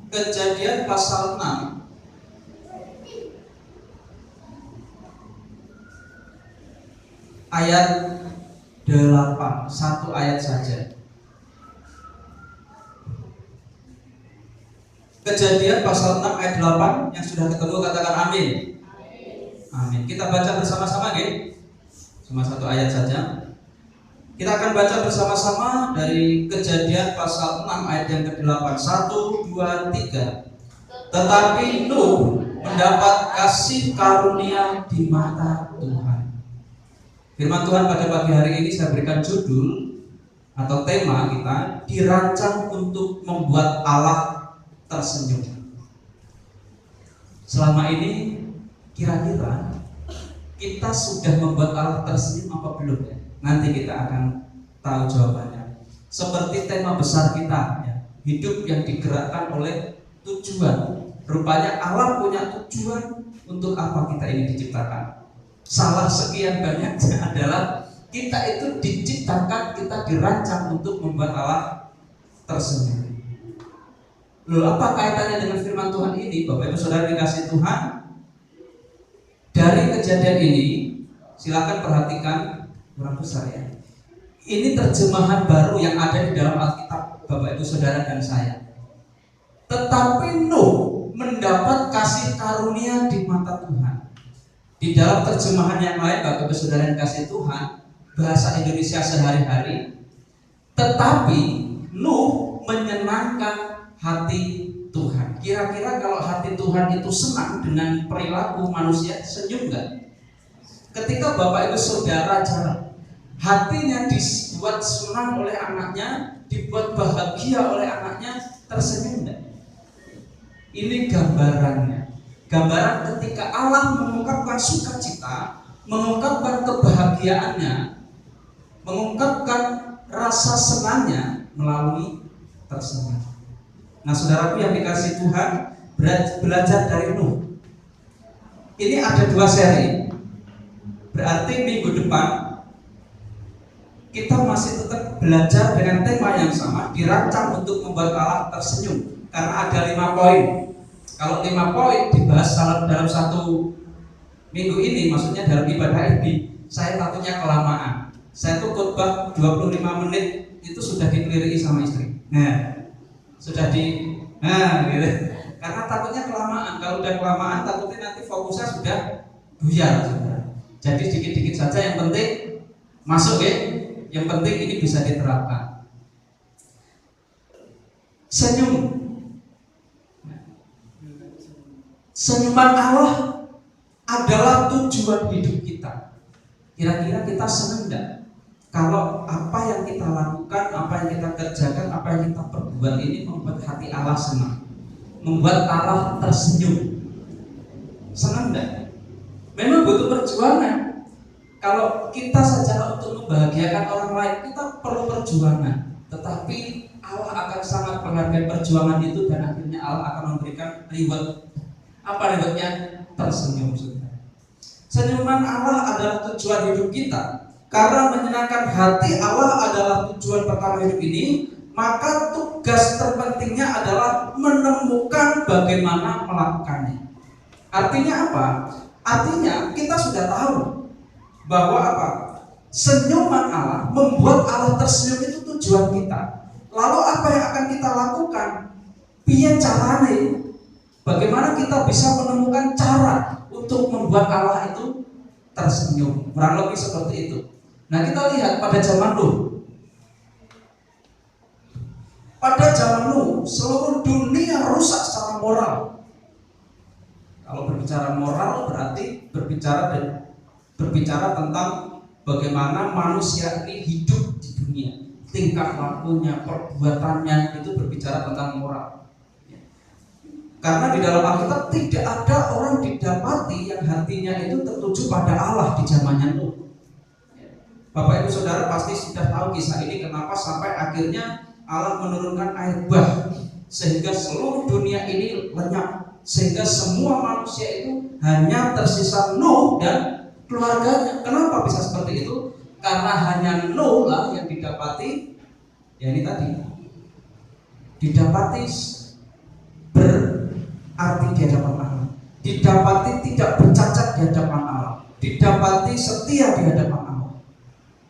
Kejadian pasal 6 ayat 8, satu ayat saja. Kejadian pasal 6 ayat 8, yang sudah ketemu katakan amin. Amin. Kita baca bersama-sama, nggih. Cuma satu ayat saja. Kita akan baca bersama-sama dari Kejadian pasal 6 ayat yang ke-8. 1, 2, 3. Tetapi Nuh mendapat kasih karunia di mata Tuhan. Firman Tuhan pada pagi hari ini saya berikan judul atau tema kita, dirancang untuk membuat Allah tersenyum. Selama ini kira-kira kita sudah membuat Allah tersenyum apa belum ya? Nanti kita akan tahu jawabannya. Seperti tema besar kita ya, hidup yang digerakkan oleh tujuan. Rupanya Allah punya tujuan untuk apa kita ini diciptakan. Salah sekian banyaknya adalah kita itu diciptakan, kita dirancang untuk membuat Allah tersenyum. Lalu apa kaitannya dengan firman Tuhan ini? Bapak Ibu Saudara dikasih Tuhan, dari kejadian ini silakan perhatikan kurang besar ya. Ini terjemahan baru yang ada di dalam Alkitab Bapak Ibu Saudara dan saya. Tetapi Nuh mendapat kasih karunia di mata Tuhan. Di dalam terjemahan yang lain Bapak Ibu Saudara yang kasih Tuhan, bahasa Indonesia sehari-hari, tetapi Nuh menyenangkan hati Tuhan. Kira-kira kalau hati Tuhan itu senang dengan perilaku manusia, senyum nggak? Ketika Bapak Ibu Saudara jarang, hatinya dibuat senang oleh anaknya, dibuat bahagia oleh anaknya, tersenyum enggak? Ini gambarannya. Gambaran ketika Allah mengungkapkan sukacita, mengungkapkan kebahagiaannya, mengungkapkan rasa senangnya melalui tersenyum. Nah, saudaraku yang dikasih Tuhan, belajar dari Nuh. Ini ada 2 seri. Berarti minggu depan kita masih tetap belajar dengan tema yang sama, dirancang untuk membuat Allah tersenyum. Karena ada 5 poin. Kalau 5 poin dibahas dalam satu minggu ini, maksudnya dalam ibadah ini, saya takutnya kelamaan. Saya tuh khotbah 25 menit itu sudah dikeliriki sama istri. Nah, gitu. Karena takutnya kelamaan. Kalau udah kelamaan, takutnya nanti fokusnya sudah buyar. Jadi dikit-dikit saja, yang penting masuk ya. Yang penting ini bisa diterapkan. Senyum. Senyuman Allah adalah tujuan hidup kita. Kira-kira kita senang enggak kalau apa yang kita lakukan, apa yang kita kerjakan, apa yang kita perbuat ini membuat hati Allah senang, membuat Allah tersenyum? Senang enggak? Memang butuh perjuangan. Kalau kita saja untuk membahagiakan orang lain, kita perlu perjuangan. Tetapi Allah akan sangat menghargai perjuangan itu, dan akhirnya Allah akan memberikan reward. Apa rewardnya? Tersenyum. Senyuman Allah adalah tujuan hidup kita. Karena menyenangkan hati Allah adalah tujuan pertama hidup ini, maka tugas terpentingnya adalah menemukan bagaimana melakukannya. Artinya apa? Artinya kita sudah tahu bahwa apa? Senyuman Allah, membuat Allah tersenyum itu tujuan kita. Lalu apa yang akan kita lakukan? Piye carane? Bagaimana kita bisa menemukan cara untuk membuat Allah itu tersenyum? Kurang lebih seperti itu. Nah, kita lihat pada zaman Nuh. Pada zaman Nuh, seluruh dunia rusak secara moral. Kalau berbicara moral berarti berbicara tentang bagaimana manusia ini hidup di dunia. Tingkah lakunya, perbuatannya itu berbicara tentang moral. Karena di dalam Alkitab tidak ada orang didapati yang hatinya itu tertuju pada Allah di zamannya Nuh. Bapak Ibu Saudara pasti sudah tahu kisah ini, kenapa sampai akhirnya Allah menurunkan air bah sehingga seluruh dunia ini lenyap, sehingga semua manusia itu hanya tersisa Nuh dan keluarganya. Kenapa bisa seperti itu? Karena hanya Nuh lah yang didapati, ya ini tadi, didapati arti di hadapan Allah, didapati tidak bercacat di hadapan Allah, didapati setia di hadapan Allah,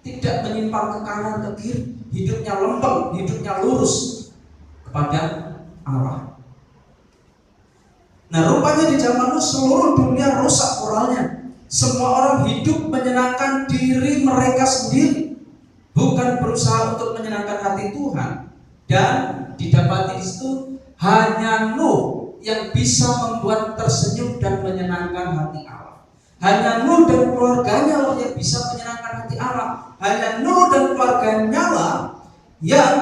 tidak menyimpang ke kanan ke kiri, hidupnya lempeng, hidupnya lurus kepada Allah. Nah, rupanya di zaman itu seluruh dunia rusak moralnya. Semua orang hidup menyenangkan diri mereka sendiri, bukan berusaha untuk menyenangkan hati Tuhan. Dan didapati di situ hanya Nuh yang bisa membuat tersenyum dan menyenangkan hati Allah. Hanya Nuh dan keluarganya lah yang bisa menyenangkan hati Allah. Hanya Nuh dan keluarganya lah yang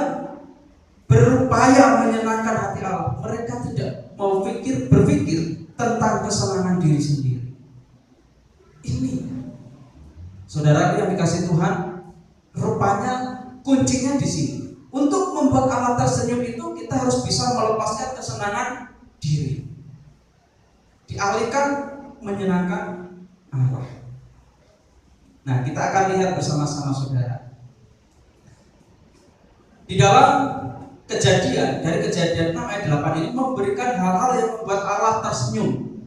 berupaya menyenangkan hati Allah. Mereka tidak mau berpikir tentang kesenangan diri sendiri. Ini, saudara yang dikasih Tuhan, rupanya kuncinya di sini. Untuk membuat Allah tersenyum itu kita harus bisa melepaskan kesenangan diri, dialihkan menyenangkan Allah. Nah, kita akan lihat bersama-sama saudara. Di dalam Kejadian, dari Kejadian 6 ayat 8 ini memberikan hal-hal yang membuat Allah tersenyum.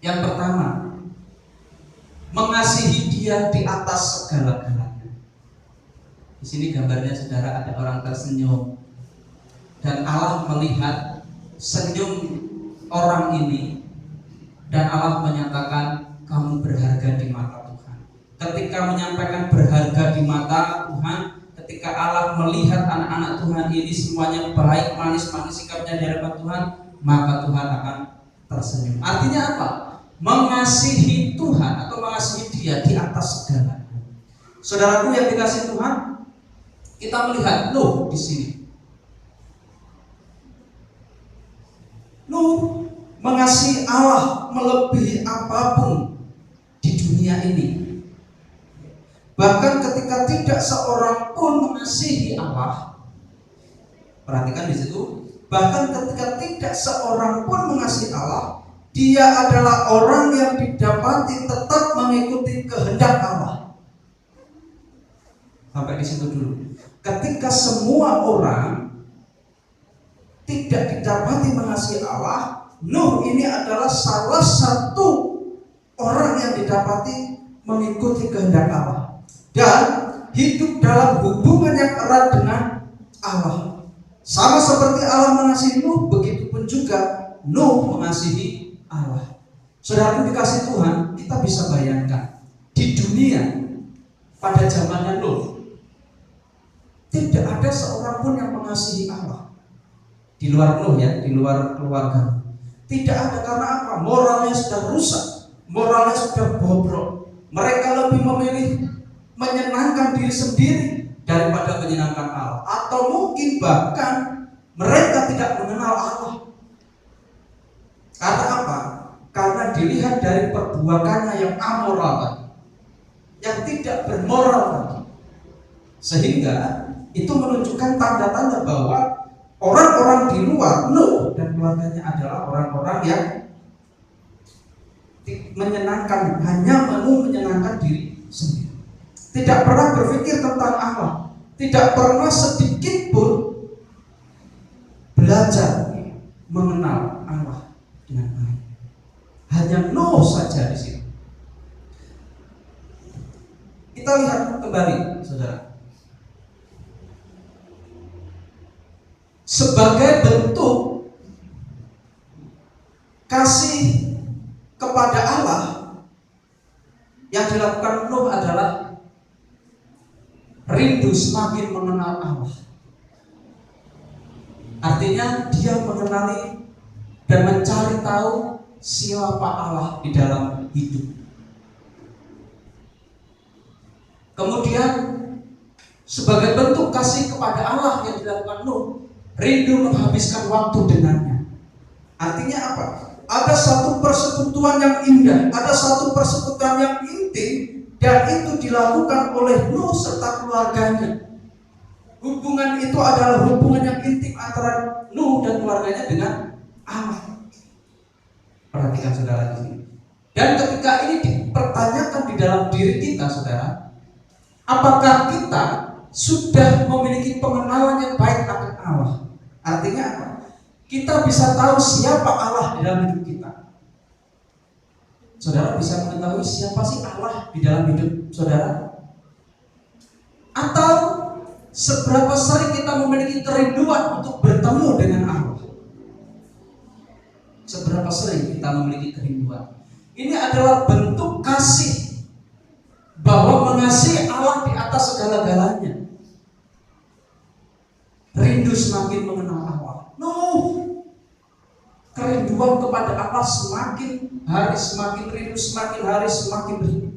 Yang pertama, mengasihi dia di atas segala-galanya. Di sini gambarnya saudara ada orang tersenyum dan Allah melihat senyum orang ini dan Allah menyatakan kamu berharga di mata Tuhan. Ketika menyampaikan berharga di mata Tuhan, ketika Allah melihat anak-anak Tuhan ini semuanya baik, manis-manis sikapnya di hadapan Tuhan, maka Tuhan akan tersenyum. Artinya apa? Mengasihi Tuhan atau mengasihi dia di atas segalanya. Saudaraku yang dikasihi Tuhan, kita melihat Nuh di sini. Nuh mengasihi Allah melebihi apapun di dunia ini. Bahkan ketika tidak seorang pun mengasihi Allah, perhatikan di situ. Bahkan ketika tidak seorang pun mengasihi Allah, dia adalah orang yang didapati tetap mengikuti kehendak Allah. Sampai di situ dulu. Ketika semua orang tidak didapati mengasihi Allah, Nuh ini adalah salah satu orang yang didapati mengikuti kehendak Allah dan hidup dalam hubungan yang erat dengan Allah. Sama seperti Allah mengasihi Nuh, begitu pun juga Nuh mengasihi Allah. Saudara dikasih Tuhan, kita bisa bayangkan di dunia pada zamannya Nuh tidak ada seorang pun yang mengasihi Allah di luar Nuh ya, di luar keluarga. Tidak ada, karena apa? Moralnya sudah rusak, moralnya sudah bobrok. Mereka lebih memilih menyenangkan diri sendiri daripada menyenangkan Allah, atau mungkin bahkan mereka tidak mengenal Allah. Karena apa? Karena dilihat dari perbuatannya yang amoral tadi, yang tidak bermoral tadi, sehingga itu menunjukkan tanda-tanda bahwa orang-orang di luar Nuh dan keluarganya adalah orang-orang yang menyenangkan, hanya mau menyenangkan diri sendiri. Tidak pernah berpikir tentang Allah, tidak pernah sedikit pun belajar mengenal Allah dengan baik. Hanya Nuh saja di sini. Kita lihat kembali, saudara. Sebagai bentuk kasih kepada Allah yang dilakukan Nuh adalah rindu semakin mengenal Allah. Artinya dia mengenali dan mencari tahu siapa Allah di dalam hidup. Kemudian sebagai bentuk kasih kepada Allah yang dilakukan Nuh, rindu menghabiskan waktu dengannya. Artinya apa? Ada satu persekutuan yang indah, ada satu persekutuan yang intim, dan itu dilakukan oleh Nuh serta keluarganya. Hubungan itu adalah hubungan yang intim antara Nuh dan keluarganya dengan Allah. Perhatikan saudara di sini. Dan ketika ini dipertanyakan di dalam diri kita, saudara, apakah kita sudah memiliki pengenalan yang baik akan Allah. Artinya apa? Kita bisa tahu siapa Allah di dalam hidup kita. Saudara bisa mengetahui siapa sih Allah di dalam hidup saudara? Atau seberapa sering kita memiliki kerinduan untuk bertemu dengan Allah? Seberapa sering kita memiliki kerinduan? Ini adalah bentuk kasih, bahwa mengasihi Allah di atas segala-galanya. Rindu semakin mengenal Allah. Kerinduan kepada Allah semakin hari semakin rindu, semakin hari semakin rindu.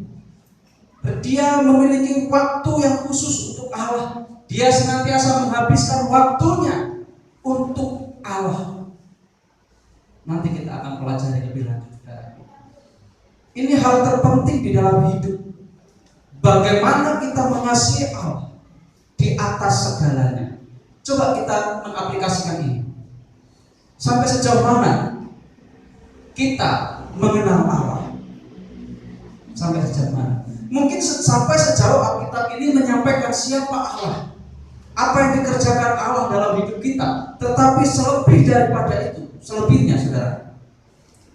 Dia memiliki waktu yang khusus untuk Allah. Dia senantiasa menghabiskan waktunya untuk Allah. Nanti kita akan pelajari lebih lanjut. Ini hal terpenting di dalam hidup. Bagaimana kita mengasihi Allah di atas segalanya. Coba kita mengaplikasikan ini. Sampai sejauh mana kita mengenal Allah? Sampai sejauh mana? Mungkin sampai sejauh Alkitab ini menyampaikan siapa Allah, apa yang dikerjakan Allah dalam hidup kita. Tetapi selebih daripada itu, selebihnya saudara,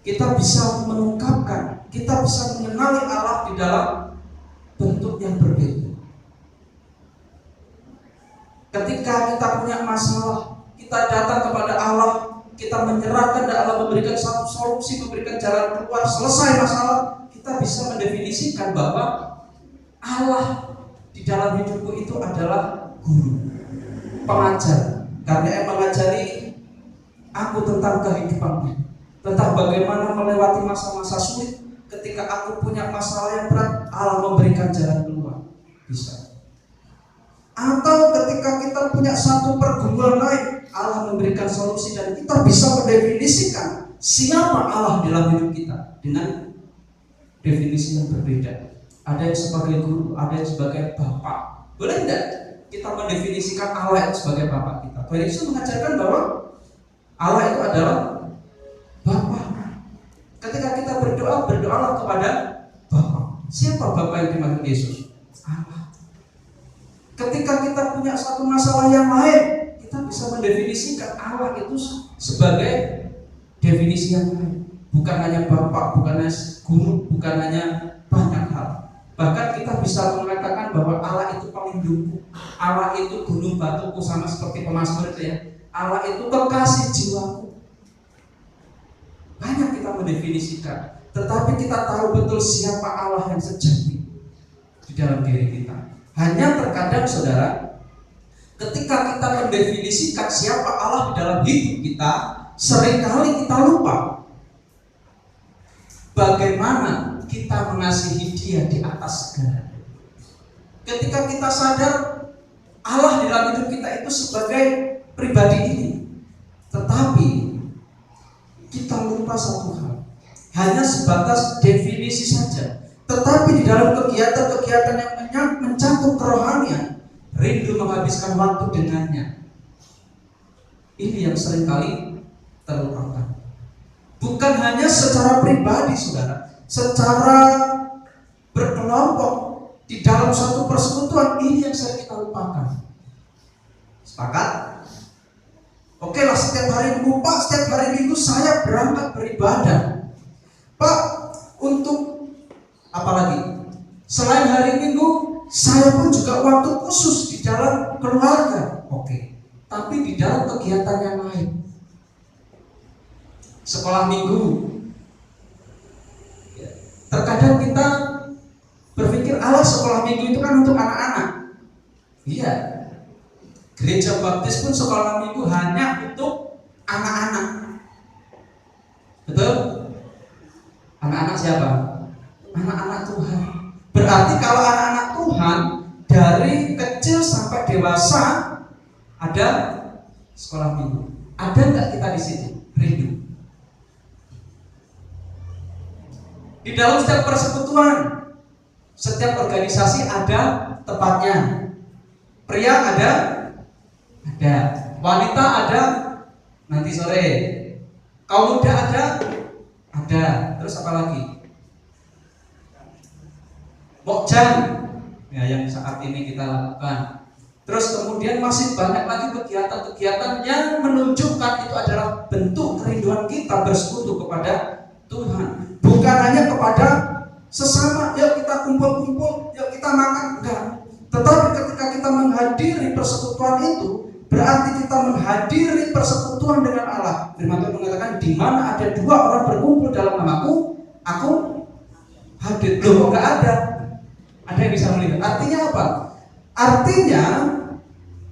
kita bisa mengungkapkan, kita bisa mengenali Allah di dalam bentuk yang berbeda. Ketika kita punya masalah, kita datang kepada Allah, kita menyerahkan dan Allah memberikan satu solusi, memberikan jalan keluar, selesai masalah. Kita bisa mendefinisikan bahwa Allah di dalam hidupku itu adalah guru, pengajar, karena yang mengajari aku tentang kehidupannya, tentang bagaimana melewati masa-masa sulit. Ketika aku punya masalah yang berat, Allah memberikan jalan keluar. Bisa. Atau ketika kita punya satu pergumulan lain, Allah memberikan solusi dan kita bisa mendefinisikan siapa Allah dalam hidup kita dengan definisi yang berbeda. Ada yang sebagai guru, ada yang sebagai bapak. Boleh tidak kita mendefinisikan Allah itu sebagai bapak kita? Tuhan Yesus mengajarkan bahwa Allah itu adalah bapak. Ketika kita berdoa, berdoalah kepada Bapa. Siapa Bapa yang dimaksud Yesus? Allah. Ketika kita punya satu masalah yang lain, kita bisa mendefinisikan Allah itu sebagai definisi yang lain. Bukan hanya Bapa, bukan hanya guru, bukan hanya banyak hal. Bahkan kita bisa mengatakan bahwa Allah itu pelindungku, Allah itu gunung batuku, sama seperti pemazmur itu ya. Allah itu kekasih jiwaku. Banyak kita mendefinisikan, tetapi kita tahu betul siapa Allah yang sejati di dalam diri kita. Hanya terkadang saudara, ketika kita mendefinisikan siapa Allah di dalam hidup kita, seringkali kita lupa bagaimana kita mengasihi Dia di atas segala. Ketika kita sadar Allah di dalam hidup kita itu sebagai pribadi ini, tetapi kita lupa satu hal, hanya sebatas definisi saja. Tetapi di dalam kegiatan-kegiatan yang mencakup kerohanian, rindu menghabiskan waktu dengannya. Ini yang seringkali terlupakan. Bukan hanya secara pribadi saudara, secara berkelompok di dalam satu persekutuan, ini yang sering kita lupakan. Sepakat? Oke lah, setiap hari Minggu Pak, setiap hari Minggu saya berangkat beribadah Pak, untuk apa lagi? Selain hari Minggu, saya pun juga waktu khusus di dalam keluarga. Oke, tapi di dalam kegiatan yang lain, sekolah Minggu, terkadang kita berpikir Allah sekolah Minggu itu kan untuk anak-anak. Iya, gereja baptis pun sekolah Minggu hanya untuk anak-anak. Betul? Anak-anak siapa? Anak-anak Tuhan. Berarti kalau anak-anak Tuhan dari kecil sampai dewasa ada sekolah Minggu. Ada enggak kita di situ? Rindu. Di dalam setiap persekutuan, setiap organisasi ada tempatnya. Pria ada, wanita ada nanti sore, kaum muda ada, terus apa lagi? Mokjan, ya yang saat ini kita lakukan. Terus kemudian kemudian masih banyak lagi kegiatan-kegiatan yang menunjukkan itu adalah bentuk kerinduan kita bersekutu kepada Tuhan. Bukan hanya kepada sesama, yuk kita kumpul-kumpul, yuk kita makan, enggak. Tetapi ketika kita menghadiri persekutuan itu, berarti kita menghadiri persekutuan dengan Allah. Firman Tuhan mengatakan, di mana ada 2 orang berkumpul dalam namaku, aku hadir. Loh, enggak ada. Ada yang bisa melihat. Artinya apa? Artinya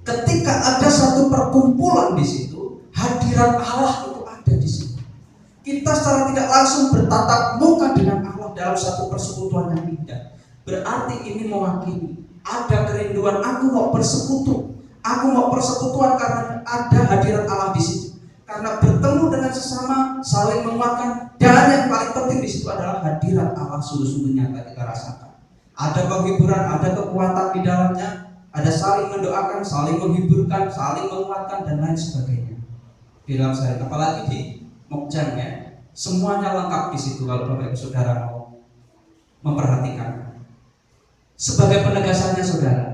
ketika ada satu perkumpulan di situ, hadirat Allah itu ada di situ. Kita secara tidak langsung bertatap muka dengan Allah dalam satu persekutuan yang indah. Berarti ini mewakili ada kerinduan, aku mau bersekutu. Aku mau persekutuan karena ada hadirat Allah di situ. Karena bertemu dengan sesama, saling menguatkan, dan yang paling penting di situ adalah hadirat Allah sungguh-sungguh nyata kita rasakan. Ada penghiburan, ada kekuatan di dalamnya, ada saling mendoakan, saling menghiburkan, saling menguatkan, dan lain sebagainya. Di dalam sehari, apalagi di Mokjang ya, semuanya lengkap di situ kalau Bapak Ibu Saudara mau memperhatikan. Sebagai penegasannya saudara,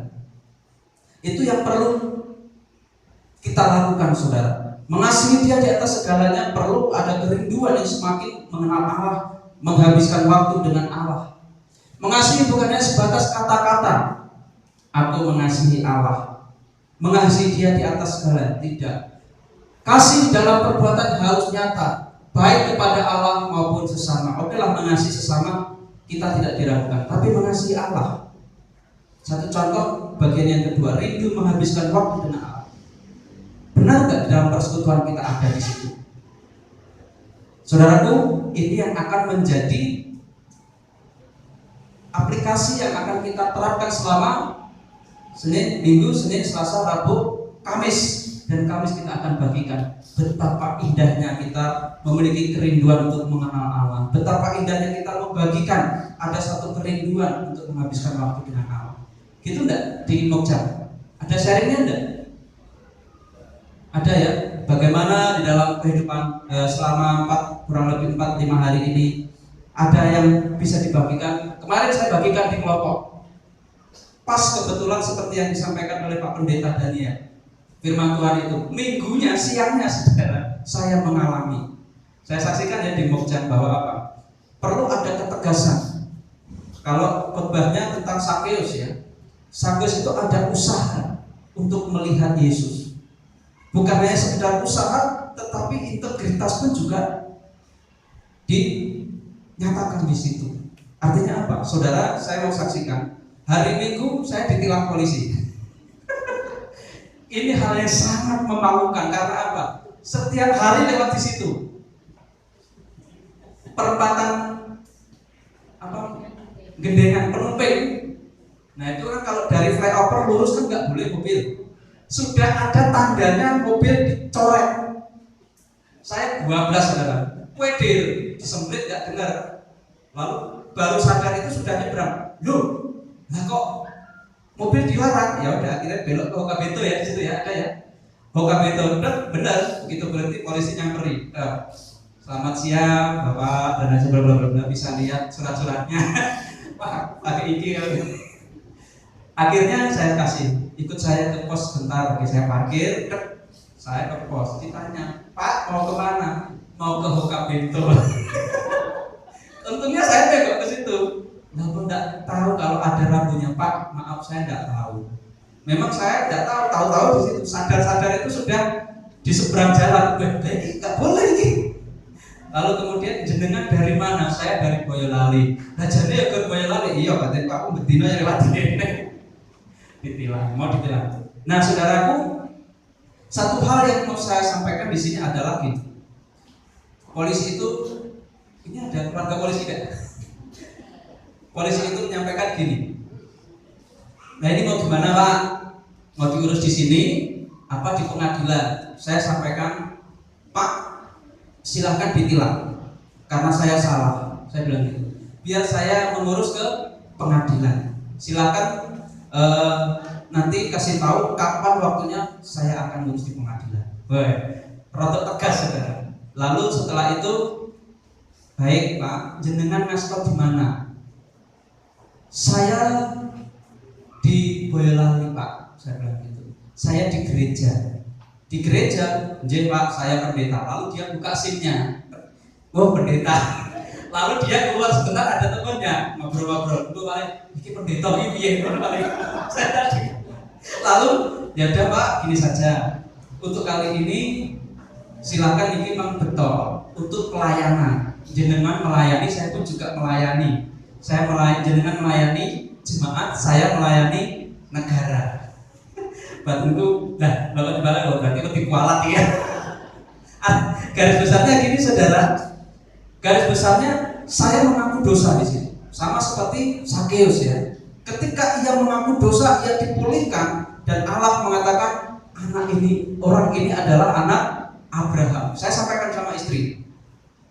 itu yang perlu kita lakukan saudara. Mengasihi Dia di atas segalanya perlu ada kerinduan yang semakin mengenal Allah, menghabiskan waktu dengan Allah. Mengasihi bukannya sebatas kata-kata, aku mengasihi Allah, mengasihi Dia di atas segalanya, tidak. Kasih dalam perbuatan harus nyata, baik kepada Allah maupun sesama. Oke lah, mengasihi sesama kita tidak diragukan, tapi mengasihi Allah. Satu contoh bagian yang kedua, rindu menghabiskan waktu dengan Allah. Benar nggak di dalam persekutuan kita ada di situ? Saudaraku, ini yang akan menjadi aplikasi yang akan kita terapkan selama Senin, Minggu, Senin, Selasa, Rabu, Kamis. Dan Kamis kita akan bagikan betapa indahnya kita memiliki kerinduan untuk mengenal Allah. Betapa indahnya kita membagikan ada satu kerinduan untuk menghabiskan waktu dengan Allah. Gitu enggak di Mokjang? Ada sharingnya enggak? Ada ya? Bagaimana di dalam kehidupan selama kurang lebih 4-5 hari ini ada yang bisa dibagikan. Kemarin saya bagikan di kelompok. Pas kebetulan seperti yang disampaikan oleh Pak Pendeta Daniel. Firman Tuhan itu minggunya, siangnya saudara, saya mengalami. Saya saksikan ya di Mokjang bahwa apa? Perlu ada ketegasan. Kalau khotbahnya tentang Sakeus ya, Sakeus itu ada usaha untuk melihat Yesus. Bukan hanya sekedar usaha, tetapi integritas pun juga dinyatakan di situ. Artinya apa? Saudara, saya mau saksikan. Hari Minggu saya ditilang polisi. Ini hal yang sangat memalukan karena apa? Setiap hari lewat di situ. Perempatan apa? Gendengan Penumping. Nah itu kan kalau dari flyover lurus kan nggak boleh mobil. Sudah ada tandanya mobil dicoret. Saya 12 saudara. Wedir disemblit nggak dengar. Lalu baru sadar itu sudah nyebrang. Loh, lah kok mobil dilarang? Ya udah akhirnya belok ke Hokabeto ya, di situ ya ada ya. Hokabeto benar begitu berhenti polisi nyamperin. Selamat siang Bapak dan lain sebagainya, bisa lihat surat-suratnya. Wah, pakai iki. Akhirnya saya kasih, ikut saya ke pos sebentar, oke saya parkir, saya ke pos, ditanya, Pak mau kemana? Mau ke Hokabeto. Untungnya saya tengok ke situ. Namun tidak tahu kalau ada rambunya, Pak. Maaf saya tidak tahu. Memang saya tidak tahu. Tahu-tahu di situ sadar-sadar itu sudah di seberang jalan. Ini nggak boleh ini. Lalu kemudian jenengan dari mana? Saya dari Boyolali. Nah jadi ya ke Boyolali. Iya katanya Pak, aku betina yang lewat ini. Ditilang, mau ditilang. Nah saudaraku, satu hal yang mau saya sampaikan di sini adalah gini. Polisi itu, ini ada keluarga polisi kan? Polisi itu menyampaikan gini. Nah ini mau gimana Pak? Mau diurus di sini? Apa di pengadilan? Saya sampaikan, Pak, silahkan ditilang karena saya salah. Saya bilang gitu. Biar saya mengurus ke pengadilan. Silahkan nanti kasih tahu kapan waktunya saya akan ngurus di pengadilan. Wah, rotok tegas saudara. Lalu setelah itu, baik Pak, jenengan ngasih tahu di mana? Saya di Boyolali Pak, saya bilang gitu. saya di gereja. Di gereja, Pak, saya pendeta. Lalu dia buka SIM-nya. Oh, pendeta. Lalu dia keluar sebentar, ada temannya ngobrol-ngobrol. Itu paling, ini pendeta ini paling. Lalu, ya udah Pak, gini saja. Untuk kali ini silakan ini memang betul untuk pelayanan. Jenengan melayani, saya pun juga melayani. Saya jenengan melayani jemaat, saya melayani negara. Batinku, nah, Bapak dibalik berarti lebih kualat ya. Garis besarnya gini saudara. Garis besarnya saya mengaku dosa di sini. Sama seperti Sakeus ya. Ketika ia mengaku dosa, ia dipulihkan dan Allah mengatakan orang ini adalah anak Abraham. Saya sampaikan sama istri,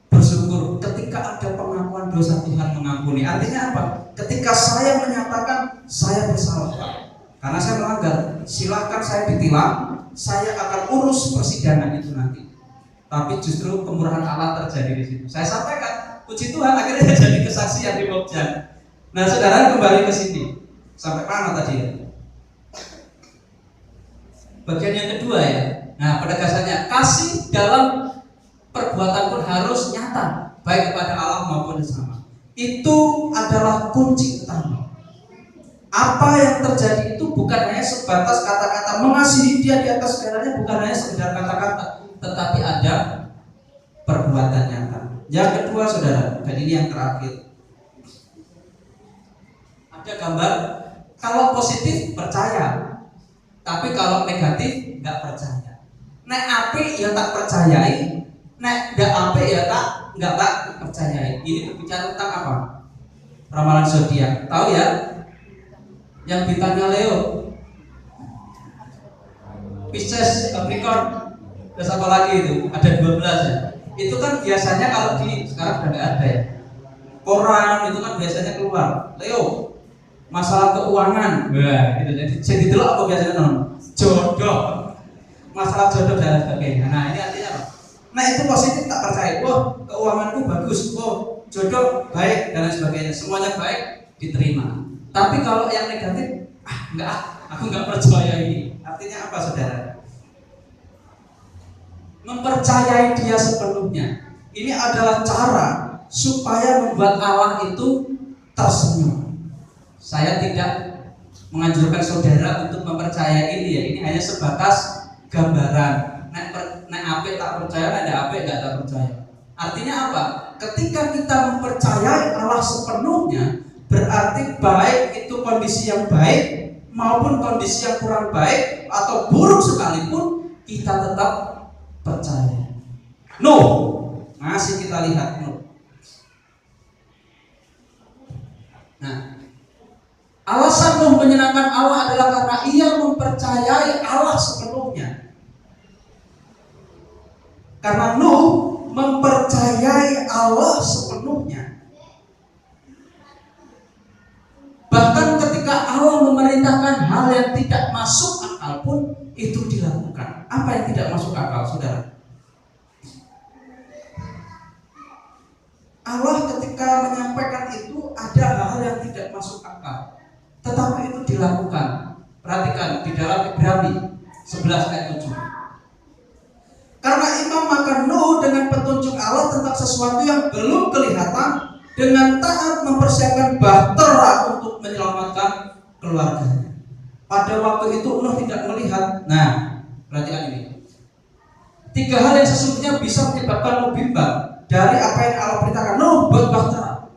bersyukur ketika ada pengakuan dosa Tuhan mengampuni. Artinya apa? Ketika saya menyatakan saya bersalah, karena saya melanggar, silahkan saya ditilang, saya akan urus persidangan itu nanti. Tapi justru kemurahan Allah terjadi di situ. Saya sampaikan, puji Tuhan, akhirnya jadi kesaksian di Bogjan. Nah, saudara kembali ke sini. Sampai mana tadi ya? Bagian yang kedua ya. Nah, penegasannya kasih dalam perbuatan pun harus nyata, baik kepada Allah maupun sesama. Itu adalah kunci utama. Apa yang terjadi itu bukan hanya sebatas kata-kata, mengasihi dia di atas segalanya bukan hanya sekedar kata-kata, tetapi ada perbuatan nyata. Yang kedua saudara, dan ini yang terakhir, ada gambar kalau positif percaya, tapi kalau negatif nggak percaya. Nek api ya tak percayai, nek nggak api ya nggak percayai. Ini berbicara tentang apa? Ramalan zodiak, tahu ya? Yang bintangnya Leo, Pisces, Capricorn, terus apa lagi itu? Ada 12 ya. Itu kan biasanya kalau sekarang udah nggak ada ya. Koran itu kan biasanya keluar. Leo, masalah keuangan, jadi itu apa biasanya non? Jodoh, masalah jodoh dan sebagainya. Nah ini artinya apa? Nah itu positif tak percaya. Wah keuanganku bagus, wah jodoh baik dan sebagainya. Semuanya baik diterima. Tapi kalau yang negatif, aku nggak percaya ini. Artinya apa saudara? Mempercayai dia sepenuhnya. Ini adalah cara supaya membuat Allah itu tersenyum. Saya tidak menganjurkan saudara untuk mempercayai ini ya. Ini hanya sebatas gambaran. Nek ape tak percaya, nek ape nggak tak percaya. Artinya apa? Ketika kita mempercayai Allah sepenuhnya, berarti baik itu kondisi yang baik maupun kondisi yang kurang baik atau buruk sekalipun kita tetap percaya. Masih kita lihat Nah, alasan Nuh menyenangkan Allah adalah karena ia mempercayai Allah sepenuhnya. Karena Nuh mempercayai Allah sepenuhnya. Bahkan ketika Allah memerintahkan hal yang tidak masuk akal pun itu dilakukan. Apa yang tidak masuk akal, saudara? Allah ketika menyampaikan itu ada hal yang tidak masuk akal, tetapi itu dilakukan. Perhatikan di dalam Ibrani 11 ayat 7. Karena imam makan Nuh dengan petunjuk Allah tentang sesuatu yang belum kelihatan, dengan taat mempersiapkan bahtera untuk menyelamatkan keluarganya. Pada waktu itu Nuh tidak melihat. Nah, perhatikan ini. 3 hal yang sesungguhnya bisa menyebabkan Nuh bimbang dari apa yang Allah perintahkan. Nuh buat bahtera.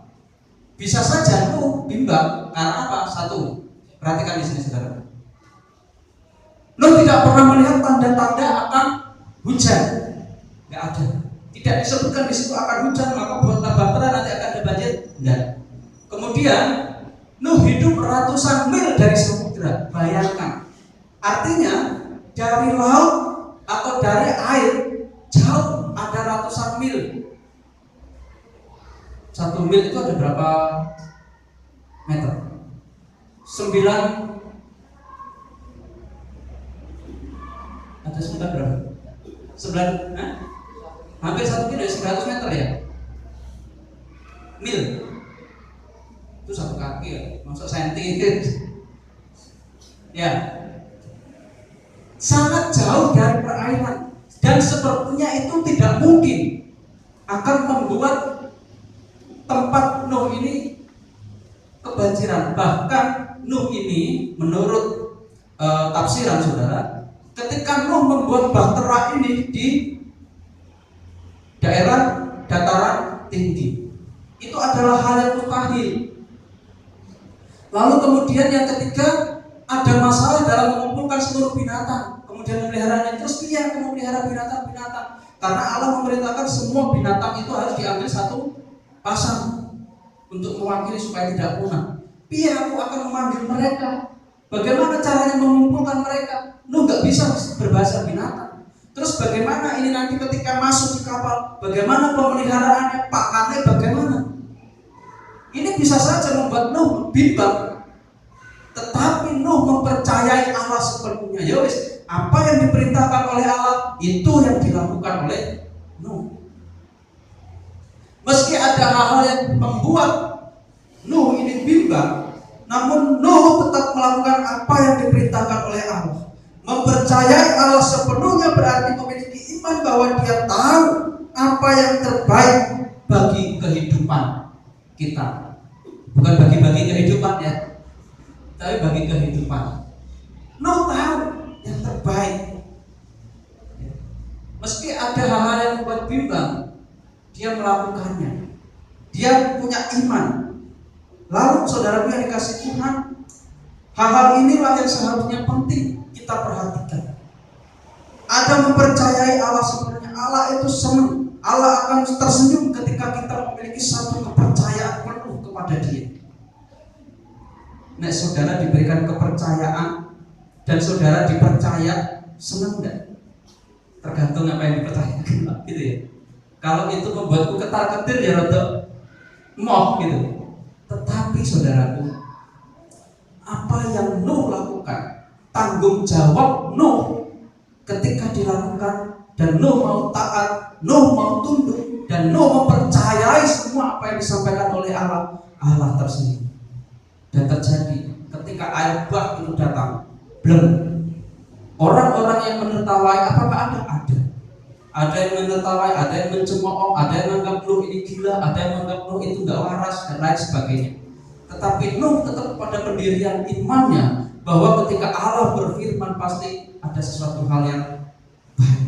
Bisa saja Nuh bimbang karena apa? 1. Perhatikan di sini saudara. Nuh tidak pernah melihat tanda-tanda akan hujan. Nggak ada. Tidak disebutkan di situ akan hujan, maka buatlah bahtera nanti akan ada banjir. Enggak. Kemudian Nuh hidup ratusan mil dari samudra. Bayangkan. Artinya dari laut atau dari air jauh ada ratusan mil. 1 mil itu ada berapa meter? 9. Ada 9 berapa? 9, hampir 1 mil dari 900 meter ya. Mil itu 1 kaki ya, masuk senti ya. sangat jauh dari perairan, dan sepertinya itu tidak mungkin akan membuat tempat Nuh ini kebanjiran. Bahkan Nuh ini menurut tafsiran saudara, ketika Nuh membuat bahtera ini di daerah dataran tinggi, itu adalah hal yang mustahil. Lalu kemudian yang ketiga, ada masalah dalam mengumpulkan seluruh binatang, kemudian memeliharanya. Terus dia akan memelihara binatang-binatang, karena Allah memerintahkan semua binatang itu harus diambil satu pasang untuk mewakili supaya tidak punah. Aku akan memanggil mereka. Bagaimana caranya mengumpulkan mereka? Nuh nggak bisa berbahasa binatang. Terus bagaimana ini nanti ketika masuk di kapal? Bagaimana pemeliharaannya? Pakannya bagaimana? Ini bisa saja membuat Nuh bimbang. Tetapi Nuh mempercayai Allah sepenuhnya. Ya wis, apa yang diperintahkan oleh Allah itu yang dilakukan oleh Nuh. Meski ada hal-hal yang membuat Nuh ini bimbang, namun Nuh tetap melakukan apa yang diperintahkan oleh Allah. Mempercayai Allah sepenuhnya berarti memiliki iman bahwa dia tahu apa yang terbaik bagi kehidupan kita. Bukan bagi-bagi kehidupan ya, tapi bagi kehidupan. Nuh tahu yang terbaik. Meski ada hal-hal yang membuat bimbang, dia melakukannya. Dia punya iman. Lalu saudara yang dikasih Tuhan, hal-hal inilah yang seharusnya penting kita perhatikan. Ada mempercayai Allah sebenarnya. Allah itu senang. Allah akan tersenyum ketika kita memiliki satu kepercayaan penuh kepada Dia. Nek saudara diberikan kepercayaan dan saudara dipercaya, senang enggak? Tergantung apa yang dipercayakan, gitu ya. Kalau itu membuatku ketar-ketir ya rada moh gitu. Tetapi saudaraku, apa yang Nuh lakukan, tanggung jawab Nuh ketika dilakukan, dan Nuh mau taat, Nuh mau tunduk, dan Nuh mempercayai semua apa yang disampaikan oleh Allah. Allah tersenyum. Dan terjadi ketika air bah itu datang, belum. Orang-orang yang menertawai, apakah ada? Ada yang menertawai, ada yang mencemooh, ada yang menganggap Nuh ini gila, ada yang menganggap Nuh itu nggak waras dan lain sebagainya. Tetapi Nuh tetap pada pendirian imannya bahwa ketika Allah berfirman pasti ada sesuatu hal yang baik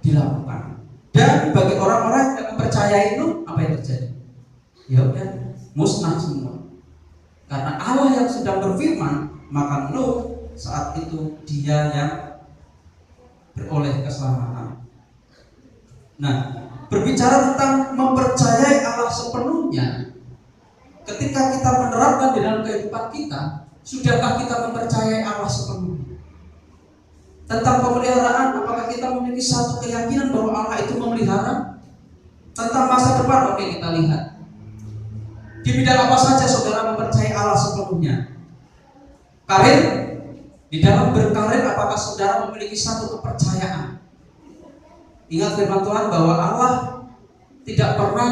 dilakukan. Dan bagi orang-orang yang tidak mempercayai Nuh, apa yang terjadi? Ya udah, musnah semua. Karena Allah yang sedang berfirman, maka Nuh saat itu dia yang beroleh keselamatan. Nah, berbicara tentang mempercayai Allah sepenuhnya, ketika kita menerapkan di dalam kehidupan kita, sudahkah kita mempercayai Allah sepenuhnya? Tentang pemeliharaan, apakah kita memiliki satu keyakinan bahwa Allah itu memelihara? Tentang masa depan, oke, kita lihat. Di bidang apa saja saudara mempercayai Allah sepenuhnya? Karir, di dalam berkarir apakah saudara memiliki satu kepercayaan? Ingat firman Tuhan bahwa Allah tidak pernah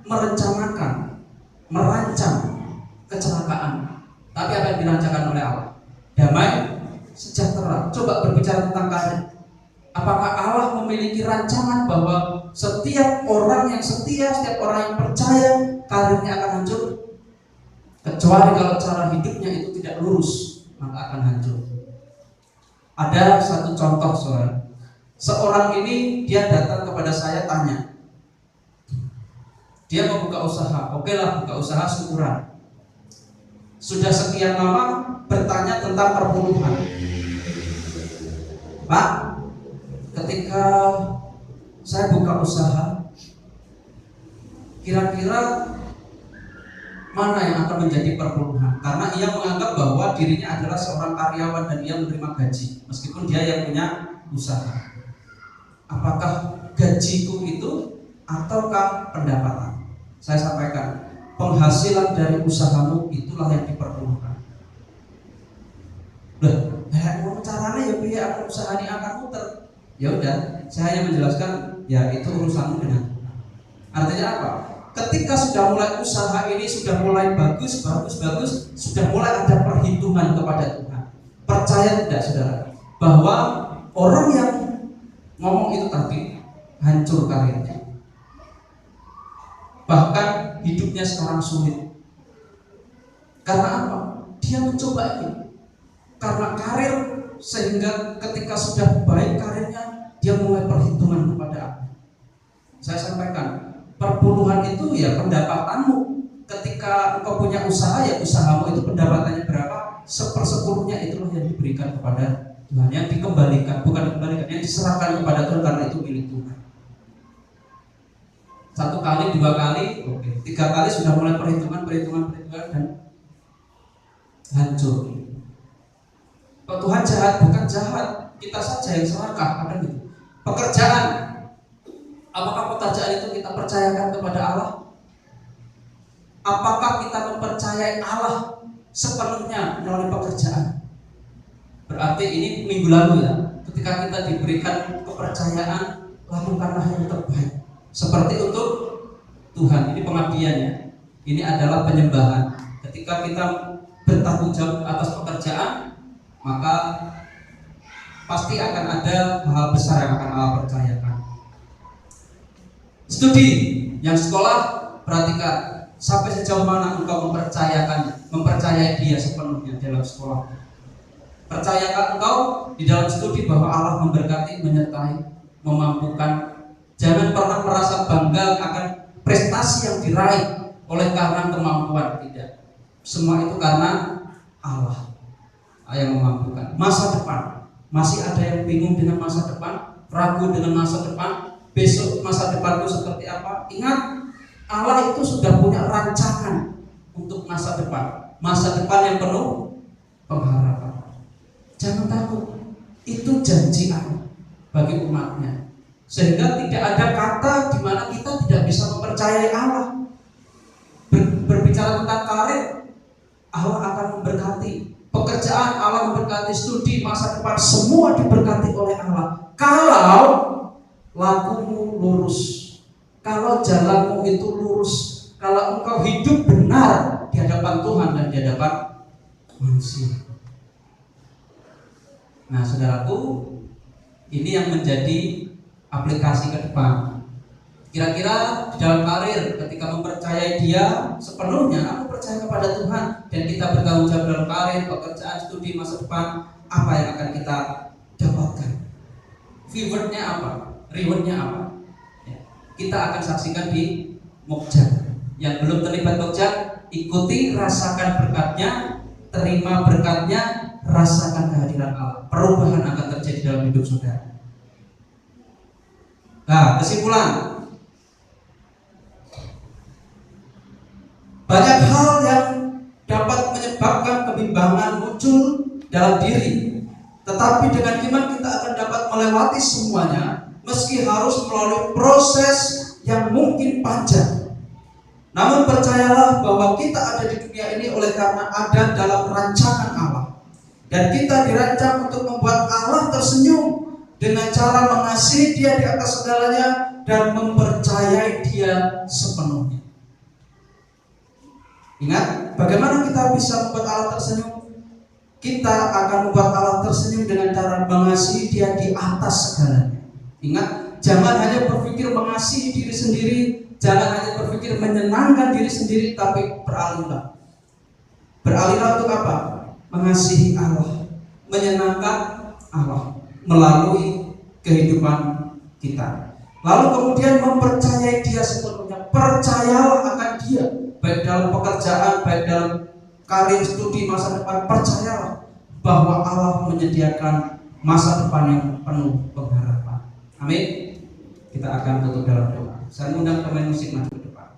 merencanakan, merancang kecelakaan. Tapi apa yang dirancangkan oleh Allah? Damai, sejahtera. Coba berbicara tentang karir. Apakah Allah memiliki rancangan bahwa setiap orang yang setia, setiap orang yang percaya, karirnya akan hancur? Kecuali kalau cara hidupnya itu tidak lurus, maka akan hancur. Ada satu contoh saudara. Seorang ini dia datang kepada saya tanya, dia mau buka usaha. Oke lah, buka usaha syukuran. Sudah sekian lama bertanya tentang perpuluhan. Pak, ketika saya buka usaha, kira-kira mana yang akan menjadi perpuluhan? Karena ia menganggap bahwa dirinya adalah seorang karyawan dan ia menerima gaji, meskipun dia yang punya usaha. Apakah gajiku itu ataukah pendapatan? Saya sampaikan, penghasilan dari usahamu itulah yang diperlukan. Loh, mau caranya ya biar aku usaha ini akan muter. Ya udah, saya hanya menjelaskan, ya itu urusanmu dengan Tuhan. Artinya apa? Ketika sudah mulai usaha ini sudah mulai bagus, sudah mulai ada perhitungan kepada Tuhan. Percaya tidak saudara? bahwa orang yang ngomong itu tadi hancur karirnya, bahkan hidupnya sekarang sulit. Karena apa? Dia mencoba ini karena karir, sehingga ketika sudah baik karirnya, dia mulai perhitungan kepada Allah. Saya sampaikan, perpuluhan itu ya pendapatanmu. Ketika engkau punya usaha, ya usahamu itu pendapatannya berapa, 1/10-nya itulah yang diberikan kepada Tuhan, yang dikembalikan, bukan dikembalikan, yang diserahkan kepada Tuhan, karena itu milik Tuhan. 1 kali, 2 kali, oke. 3 kali sudah mulai perhitungan dan hancur. Kalau Tuhan jahat, bukan jahat, kita saja yang serakah, kan gitu. Pekerjaan, apakah pekerjaan itu kita percayakan kepada Allah? Apakah kita mempercayai Allah sepenuhnya melalui pekerjaan? Berarti ini minggu lalu ya, ketika kita diberikan kepercayaan, lakukanlah yang terbaik. Seperti untuk Tuhan, ini pengabdiannya. Ini adalah penyembahan. Ketika kita bertanggung jawab atas pekerjaan, maka pasti akan ada hal besar yang akan Allah percayakan. Studi, yang sekolah, perhatikan sampai sejauh mana engkau mempercayai dia sepenuhnya dalam sekolah. Percayakan engkau di dalam studi bahwa Allah memberkati, menyertai, memampukan. Jangan pernah merasa bangga akan prestasi yang diraih oleh karena kemampuan, tidak. Semua itu karena Allah yang memampukan. Masa depan, masih ada yang bingung dengan masa depan, ragu dengan masa depan, besok masa depanku seperti apa? Ingat, Allah itu sudah punya rancangan untuk masa depan yang penuh pengharapan. Jangan takut, itu janji Allah bagi umatnya, sehingga tidak ada kata di mana kita tidak bisa mempercayai Allah. Berbicara tentang karir, Allah akan memberkati. Pekerjaan Allah memberkati, studi, masa depan, semua diberkati oleh Allah. Kalau lakumu lurus, kalau jalanmu itu lurus, kalau engkau hidup benar di hadapan Tuhan dan di hadapan manusia. Nah, saudaraku, ini yang menjadi aplikasi ke depan. Kira-kira di dalam karir, ketika mempercayai dia sepenuhnya, aku percaya kepada Tuhan, dan kita bertanggung jawab dalam karir, pekerjaan, studi, masa depan, apa yang akan kita dapatkan? Rewardnya apa? Ya, kita akan saksikan di Mukjizat. Yang belum terlibat Mukjizat, ikuti, rasakan berkatnya, terima berkatnya, rasakan kehadiran Allah. Perubahan akan terjadi dalam hidup saudara. Nah, kesimpulan, banyak hal yang dapat menyebabkan kebimbangan muncul dalam diri, tetapi dengan iman kita akan dapat melewati semuanya, meski harus melalui proses yang mungkin panjang. Namun percayalah bahwa kita ada di dunia ini oleh karena ada dalam rancangan Allah, dan kita dirancang untuk membuat Allah tersenyum dengan cara mengasihi dia di atas segalanya dan mempercayai dia sepenuhnya. Ingat, bagaimana kita bisa membuat Allah tersenyum? Kita akan membuat Allah tersenyum dengan cara mengasihi dia di atas segalanya. Ingat, jangan hanya berpikir mengasihi diri sendiri, jangan hanya berpikir menyenangkan diri sendiri, tapi beralihlah. Beralihlah untuk apa? Mengasihi Allah, menyenangkan Allah melalui kehidupan kita. Lalu kemudian mempercayai dia sepenuhnya. Percayalah akan dia, baik dalam pekerjaan, baik dalam karir, studi, masa depan. Percayalah bahwa Allah menyediakan masa depan yang penuh pengharapan. Amin. Kita akan tutup dalam doa. Saya mengundang pemain musik maju ke depan.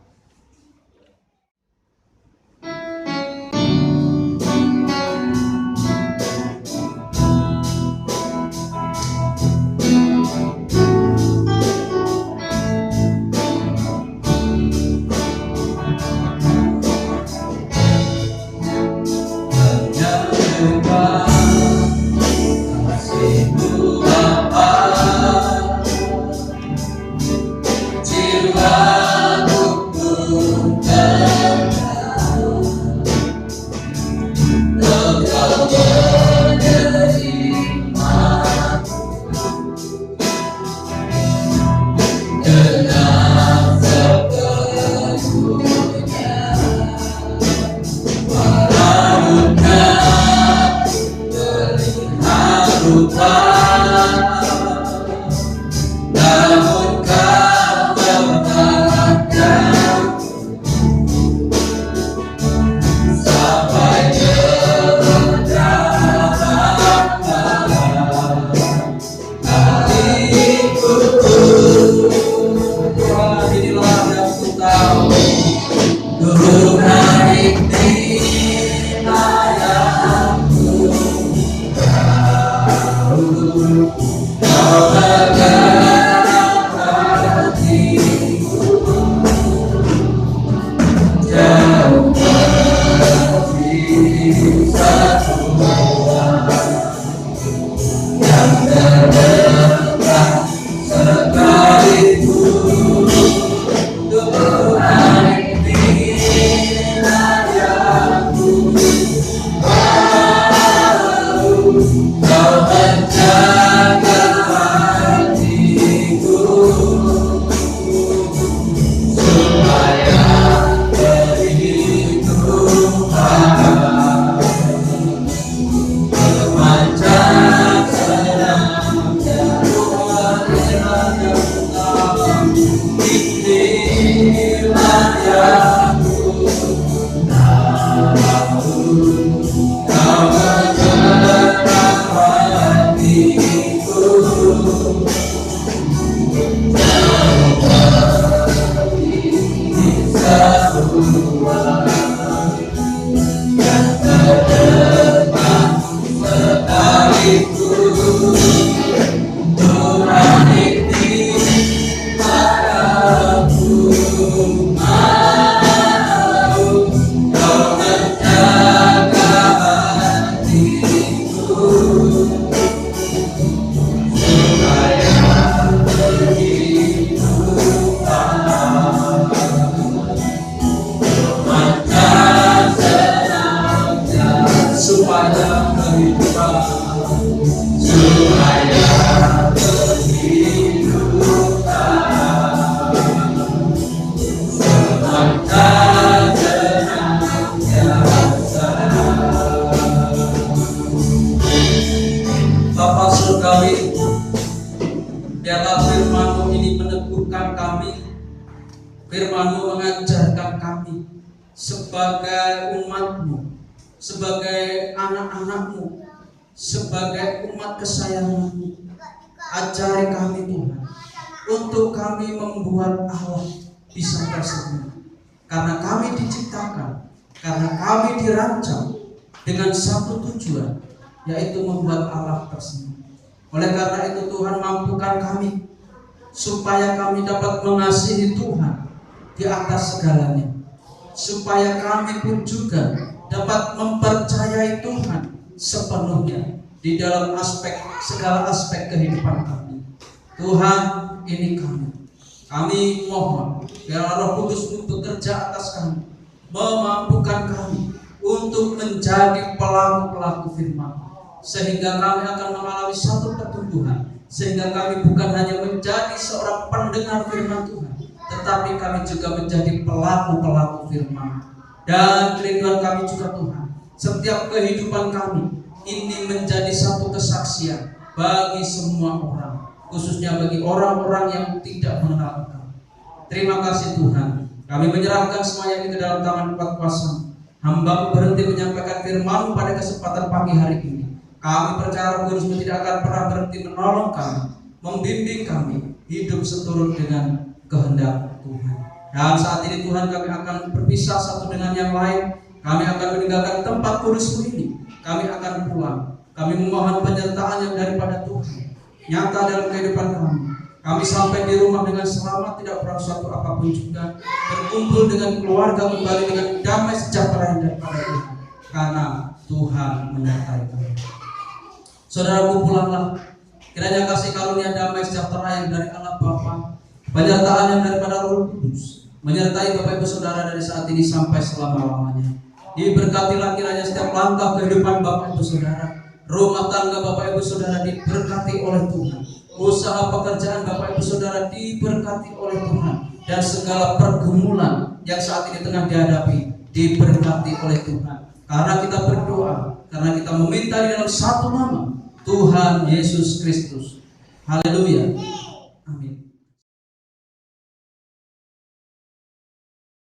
Jiwa Firman-Mu mengajarkan kami sebagai umat-Mu, sebagai anak-anak-Mu, sebagai umat kesayangan-Mu. Ajari kami Tuhan, untuk kami membuat Allah bisa tersenyum. Karena kami diciptakan, karena kami dirancang dengan satu tujuan, yaitu membuat Allah tersenyum. Oleh karena itu Tuhan, mampukan kami supaya kami dapat mengasihi Tuhan di atas segalanya, supaya kami pun juga dapat mempercayai Tuhan sepenuhnya di dalam segala aspek kehidupan kami. Tuhan, ini kami mohon biar Roh Kudus bekerja atas kami, memampukan kami untuk menjadi pelaku-pelaku firman, sehingga kami akan mengalami satu pertumbuhan, sehingga kami bukan hanya menjadi seorang pendengar firman Tuhan, tetapi kami juga menjadi pelaku-pelaku firman. Dan kerinduan kami juga Tuhan, setiap kehidupan kami ini menjadi satu kesaksian bagi semua orang, khususnya bagi orang-orang yang tidak mengenal Engkau. Terima kasih Tuhan, kami menyerahkan semuanya ini ke dalam tangan kuat kuasa. Hamba berhenti menyampaikan firman pada kesempatan pagi hari ini. Kami percaya Roh Kudus tidak akan pernah berhenti menolong kami, membimbing kami hidup seturut dengan kehendak Tuhan. Dan saat ini Tuhan, kami akan berpisah satu dengan yang lain. Kami akan meninggalkan tempat kudus-Mu ini. Kami akan pulang. Kami memohon penyertaan yang daripada Tuhan nyata dalam kehidupan kami. Kami sampai di rumah dengan selamat, tidak perlu suatu apapun juga. Berkumpul dengan keluarga kembali dengan damai sejahtera yang daripada Tuhan, karena Tuhan menyertai kami. Saudaraku, pulanglah. Kiranya kasih karunia damai sejahtera yang dari Allah Bapa, penyertaan yang daripada Roh Kudus menyertai Bapak Ibu Saudara dari saat ini sampai selama-lamanya. Diberkatilah kiranya setiap langkah kehidupan Bapak Ibu Saudara. Rumah tangga Bapak Ibu Saudara diberkati oleh Tuhan. Usaha pekerjaan Bapak Ibu Saudara diberkati oleh Tuhan. Dan segala pergumulan yang saat ini tengah dihadapi diberkati oleh Tuhan. Karena kita berdoa, karena kita meminta di dalam satu nama, Tuhan Yesus Kristus. Haleluya. Amin.